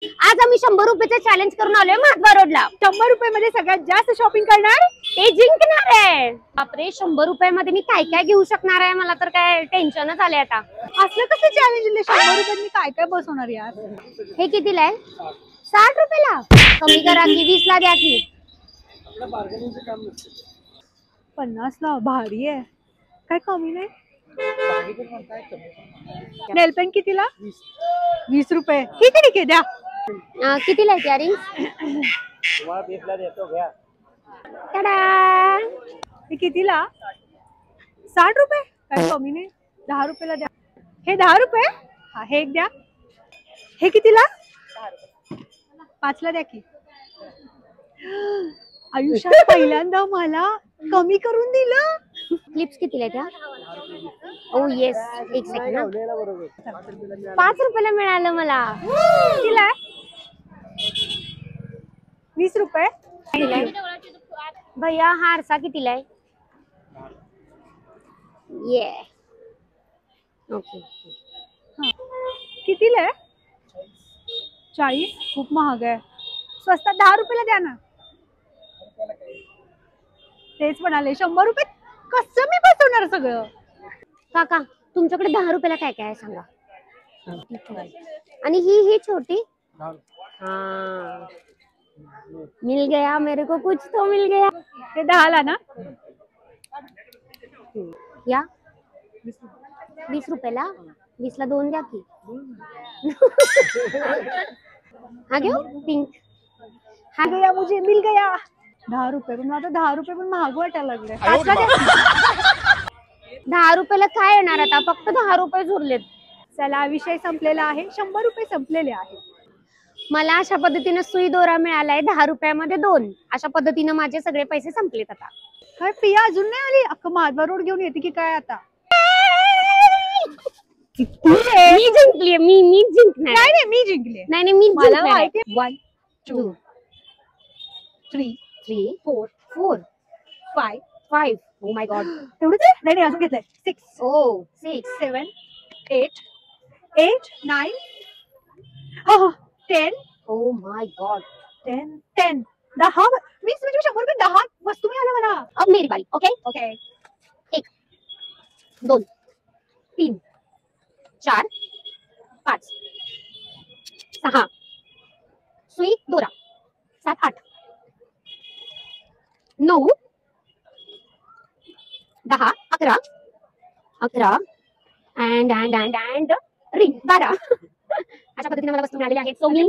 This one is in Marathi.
आज आम्ही 100 रुपयाचं चॅलेंज करून आलोय महाद्वार रोडला. 100 रुपये मध्ये सगळ्यात जास्त शॉपिंग करणार ते जिंकणार आहे. बापरे, 100 रुपयामध्ये मी काय काय घेऊ शकणार आहे, मला तर काय टेन्शनच आलंय आता. असलं कसं चॅलेंज? 100 रुपयात मी काय काय बसवणार यार? हे कितीला आहे? 60 रुपयाला. कमी करा की 20 ला द्या की. 50 ला भारी आहे, काय कमी नाही. नेल पेंट कितीला? 20 रुपये. ठीक आहे ठीक आहे, द्या. कितीला आहे त्या रिंग्स? हे कितीला? 60 रुपये. काय कमी नाही. 10 रुपयाला द्या. हे 10 रुपये. हा, हे एक द्या. हे कितीला? 5 ला द्या की. आयुष्यात पहिल्यांदा मला कमी करून दिलं. क्लिप्स कितीला आहे त्या? ओ येस, एक सेकंड. 5 रुपयाला मिळालं मला. कितीला आहे? 20 रुपये. भैया हा आरसा कितीला आहे? ये ओके. कितीला आहे? 40. खूप महाग आहे. स्वस्तात 10 रुपयाला द्या ना. तेच म्हणाले, 100 रुपये कसं मी बसवणार सगळं? काका, तुमच्याकडे 10 रुपयाला काय काय आहे सांगा. आणि ही छोटी. हाँ, मिल गया मेरे को, कुछ तो मिल गया. ते 10 ला ना? या 20 रुपयाला. 20 ला 2 द्या की. हा घेऊ पिंक. हा गया, मुझे मिल गया. 10 रुपये. पण आता 10 रुपये पण महाग वाटायला लागले. 10 रुपयाला काय येणार आता? फक्त 10 रुपये उरलेत. चला, विषय संपलेला आहे. 100 रुपये संपलेले आहेत. मला अशा पद्धतीने सुई दोरा मिळालाय 10 रुपयामध्ये 2. अशा पद्धतीने माझे सगळे पैसे संपलेत आता. काय पिया अजून नाही आली? अख्खा महाद्वार रोड घेऊन येते की काय आता? मी जिंकली. मी जिंकणार. नाही, मी जिंकले. नाही मी मला माहिती. 1 2 3 3 4 4 5 5. Oh my God. एवढंच आहे? नाही अजून घेतलंय. 6 ओ 6 7 8 8 9 हो 10. Oh my God. 10 10 10. 20 म्हणजे 100 रुपये 10 वस्तू मिळाल्या मला. अब मेरी बारी. Okay okay. 1 2 3 4 5 6 सुई दोरा 7 8 9 10 11 11 अँड रिंग 12. अशा पद्धतीने मला वस्तू मिळालेली आहेत. सो मी